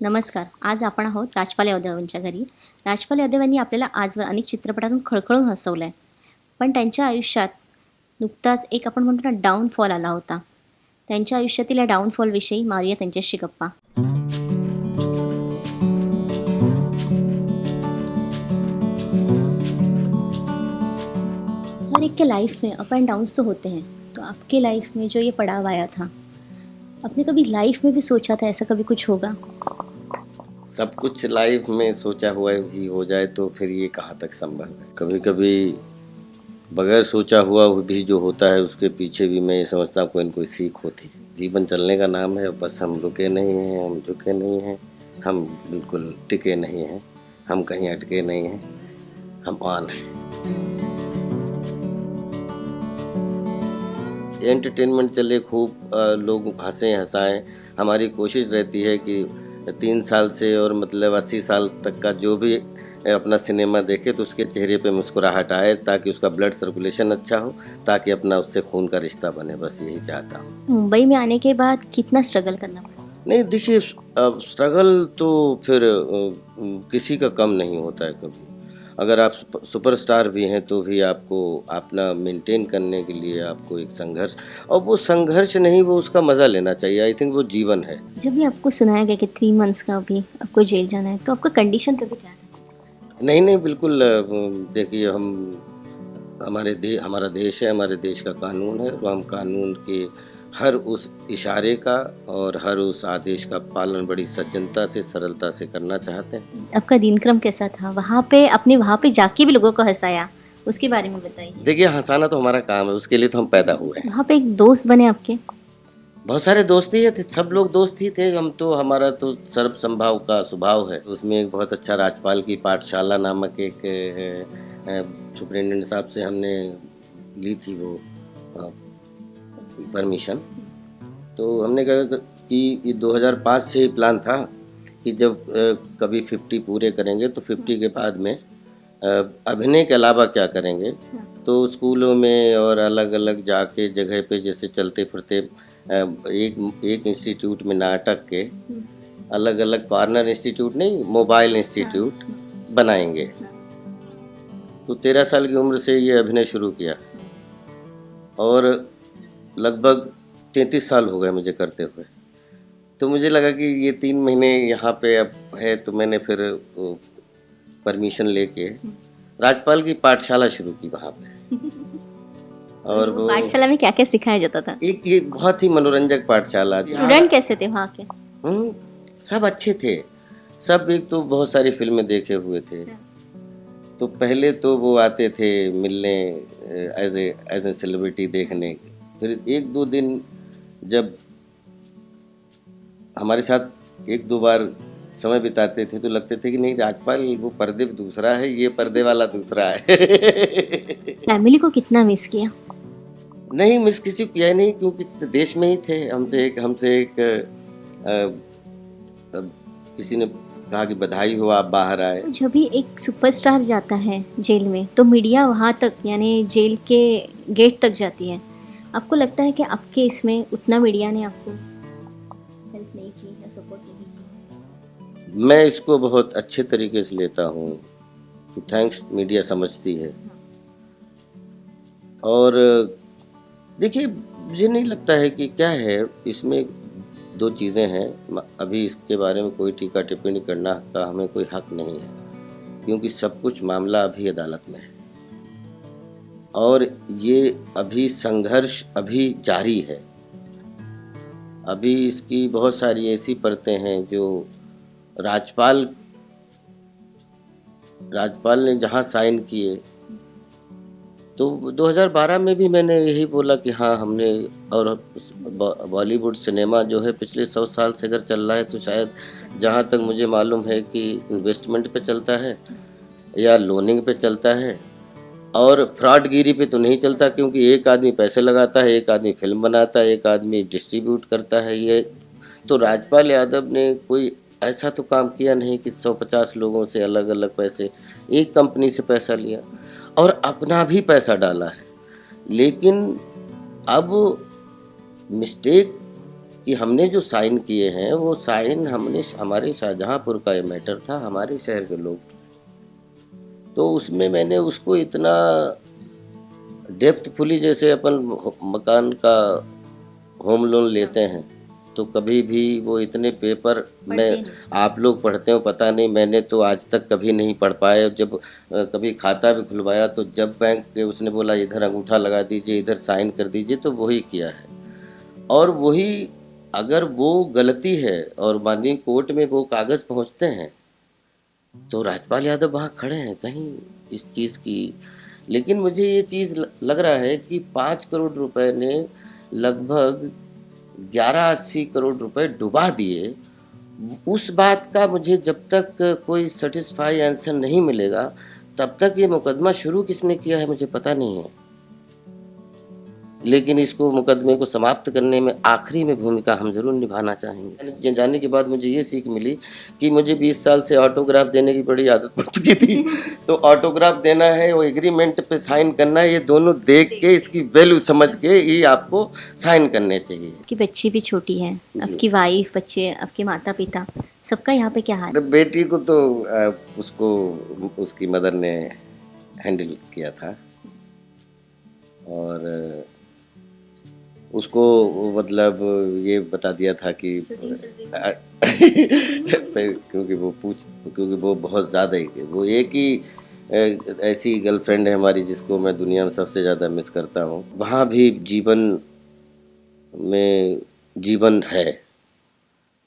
नमस्कार. आज आपण आहोत राजपाल यादव यांच्या घरी. राजपाल यादव यांनी आपल्याला आजवर अनेक चित्रपटातून खळखळून हसवलं आहे. पण त्यांच्या आयुष्यात नुकताच एक आपण म्हणतो ना डाऊनफॉल आला होता. त्यांच्या आयुष्यातील या डाऊनफॉलविषयी मारूया त्यांच्याशी गप्पा. हर एक के लाइफ में अप एंड डाउन्स तो होते हैं. तो आपके लाइफ में जो ये पड़ाव आया था, आपने कभी लाइफ में भी सोचा था ऐसा कभी कुछ होगा? सब कुछ लाइफ में सोचा हुआ ही हो जाए तो फिर ये कहाँ तक संभव है। कभी कभी बगैर सोचा हुआ भी जो होता है उसके पीछे भी मैं ये समझता हूँ कोई न कोई सीख होती है। जीवन चलने का नाम है, बस हम रुके नहीं हैं, हम झुके नहीं हैं, हम बिल्कुल टिके नहीं हैं, हम कहीं अटके नहीं हैं, हम ऑन हैं। एंटरटेनमेंट चले, खूब लोग हंसें हंसाएं। हमारी कोशिश रहती है कि 3 साल से और मतलब 80 साल तक का जो भी अपना सिनेमा देखे तो उसके चेहरे पे मुस्कुराहट आए, ताकि उसका ब्लड सर्कुलेशन अच्छा हो, ताकि अपना उससे खून का रिश्ता बने। बस यही चाहता हूँ। मुंबई में आने के बाद कितना स्ट्रगल करना पड़ा? नहीं देखिए, स्ट्रगल तो फिर किसी का कम नहीं होता है कभी। अगर आप सुपरस्टार भी हैं तो भी आपको अपना मेंटेन करने के लिए आपको एक संघर्ष, और वो संघर्ष नहीं, वो उसका मज़ा लेना चाहिए। आई थिंक वो जीवन है। जब भी आपको सुनाया गया कि 3 मंथ्स का अभी आपको जेल जाना है, तो आपका कंडीशन तभी क्या था? नहीं बिल्कुल। देखिए, हमारा देश है, हमारे देश का कानून है, तो हम कानून के हर उस इशारे का और हर उस आदेश का पालन बड़ी सज्जनता से, सरलता से करना चाहते हैं। आपका दिनक्रम कैसा था वहाँ पे? आपने वहाँ पे जाके भी लोगों को हंसाया, उसके बारे में बताइए. देखिए, हंसाना तो हमारा काम है, उसके लिए तो हम पैदा हुए हैं। वहाँ पे एक दोस्त बने आपके? बहुत सारे दोस्त ही थे, सब लोग दोस्त ही थे। हम तो, हमारा तो सर्व संभाव का स्वभाव है। उसमें एक बहुत अच्छा राजपाल की पाठशाला नामक एक सुपरिटेंडेंट साहब से हमने ली थी वो परमिशन। तो हमने कहा कि 2005 से ही प्लान था कि जब कभी 50 पूरे करेंगे तो 50 के बाद में अभिनय के अलावा क्या करेंगे। तो स्कूलों में और अलग अलग जाके जगह पे जैसे चलते फिरते एक इंस्टीट्यूट में नाटक के अलग अलग कॉर्नर इंस्टीट्यूट नहीं, मोबाइल इंस्टीट्यूट बनाएंगे। तो 13 साल की उम्र से ये अभिनय शुरू किया और लगभग 33 साल हो गए मुझे करते हुए। तो मुझे लगा कि ये 3 महीने यहाँ पे अब है, तो मैंने फिर परमिशन लेके राजपाल की पाठशाला शुरू की वहाँ पे। और वो पाठशाला में क्या क्या सिखाया जाता था? ये बहुत ही मनोरंजक पाठशाला। स्टूडेंट कैसे थे वहाँ के? सब अच्छे थे सब। एक तो बहुत सारी फिल्में देखे हुए थे, तो पहले तो वो आते थे मिलने एज ए सेलिब्रिटी देखने। फिर 1-2 दिन जब हमारे साथ 1-2 बार समय बिताते थे तो लगते थे कि नहीं, राजपाल वो पर्दे दूसरा है, ये पर्दे वाला दूसरा है। फैमिली को कितना मिस किया? नहीं, मिस किसी को किया नहीं, क्योंकि देश में ही थे। हमसे एक किसी ने कहा कि बधाई हो आप बाहर आए। जब भी एक सुपरस्टार जाता है जेल में तो मीडिया वहाँ तक यानी जेल के गेट तक जाती है. आपको लगता है कि आपके इसमें उतना मीडिया ने आपको हेल्प नहीं की या सपोर्ट नहीं की? मैं इसको बहुत अच्छे तरीके से लेता हूँ कि थैंक्स मीडिया समझती है। और देखिए, मुझे नहीं लगता है कि क्या है इसमें। 2 चीज़ें हैं, अभी इसके बारे में कोई टीका टिप्पणी करना का हमें कोई हक नहीं है, क्योंकि सब कुछ मामला अभी अदालत में है और ये अभी संघर्ष अभी जारी है। अभी इसकी बहुत सारी ऐसी परतें हैं जो राजपाल ने जहाँ साइन किए, तो 2012 में भी मैंने यही बोला कि हाँ हमने, और बॉलीवुड सिनेमा जो है पिछले 100 साल से अगर चल रहा है तो शायद जहाँ तक मुझे मालूम है कि इन्वेस्टमेंट पे चलता है या लोनिंग पे चलता है, और फ्रॉडगिरी पे तो नहीं चलता, क्योंकि एक आदमी पैसे लगाता है, एक आदमी फिल्म बनाता है, एक आदमी डिस्ट्रीब्यूट करता है। ये तो राजपाल यादव ने कोई ऐसा तो काम किया नहीं कि 150 लोगों से अलग अलग पैसे, एक कंपनी से पैसा लिया और अपना भी पैसा डाला है। लेकिन अब मिस्टेक कि हमने जो साइन किए हैं वो साइन हमने हमारे शाहजहांपुर का ये मैटर था, हमारे शहर के लोग थे। तो उसमें मैंने उसको इतना डेप्थफुली, जैसे अपन मकान का होम लोन लेते हैं तो कभी भी वो इतने पेपर में आप लोग पढ़ते हो पता नहीं, मैंने तो आज तक कभी नहीं पढ़ पाए। जब कभी खाता भी खुलवाया तो जब बैंक के उसने बोला इधर अंगूठा लगा दीजिए, इधर साइन कर दीजिए, तो वही किया है। और वही अगर वो गलती है और माननीय कोर्ट में वो कागज़ पहुंचते हैं तो राजपाल यादव वहाँ खड़े हैं कहीं इस चीज़ की। लेकिन मुझे ये चीज़ लग रहा है कि 5 करोड़ रुपए ने लगभग 11-80 करोड़ रुपए डुबा दिए। उस बात का मुझे जब तक कोई सेटिस्फाई आंसर नहीं मिलेगा तब तक ये मुकदमा शुरू किसने किया है मुझे पता नहीं है। लेकिन इसको मुकदमे को समाप्त करने में आखिरी में भूमिका हम जरूर निभाना चाहेंगे। जाने के बाद मुझे ये सीख मिली कि मुझे 20 साल से ऑटोग्राफ देने की बड़ी आदत पड़ चुकी थी। तो ऑटोग्राफ देना है, वो एग्रीमेंट पे साइन करना है, ये दोनों देख के इसकी वैल्यू समझ के ही आपको साइन करने चाहिए। आपकी बच्ची भी छोटी है, आपकी वाइफ, बच्चे, आपके माता पिता, सबका यहाँ पे क्या हाल है? बेटी को तो उसको उसकी मदर ने हैंडल किया था और उसको मतलब ये बता दिया था कि क्योंकि वो बहुत ज़्यादा ही, वो एक ही ऐसी गर्लफ्रेंड है हमारी जिसको मैं दुनिया में सबसे ज़्यादा मिस करता हूँ। वहाँ भी जीवन में जीवन है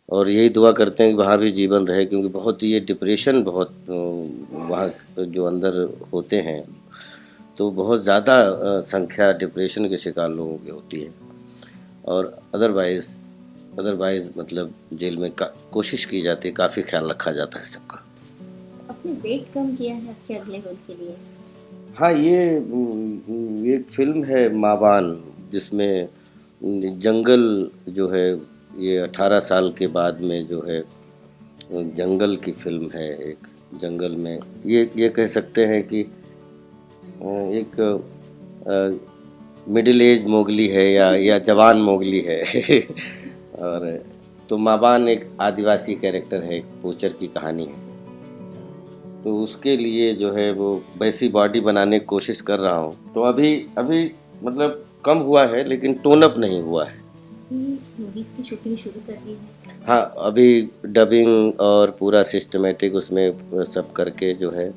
और यही दुआ करते हैं कि वहाँ भी जीवन रहे, क्योंकि बहुत ये डिप्रेशन बहुत वहाँ जो अंदर होते हैं तो बहुत ज़्यादा संख्या डिप्रेशन के शिकार लोगों की होती है। और अदरवाइज मतलब जेल में कोशिश की जाती है, काफ़ी ख्याल रखा जाता है सबका। आपने वेट कम किया है आपके अगले रोल के लिए? हाँ, ये एक फिल्म है मावान, जिसमें जंगल जो है ये 18 साल के बाद में जो है जंगल की फिल्म है। एक जंगल में ये कह सकते हैं कि एक मिडिल एज मोगली है या जवान मोगली है। और तो मावान एक आदिवासी कैरेक्टर है, एक पोचर की कहानी है। तो उसके लिए जो है वो वैसी बॉडी बनाने की कोशिश कर रहा हूँ। तो अभी मतलब कम हुआ है लेकिन टोन अप नहीं हुआ है। मूवीज की शूटिंग शुरू कर दी है? हाँ, अभी डबिंग और पूरा सिस्टमेटिक उसमें सब करके जो है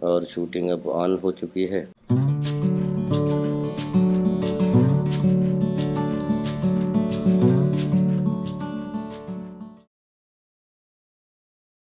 और शूटिंग अब ऑन हो चुकी है।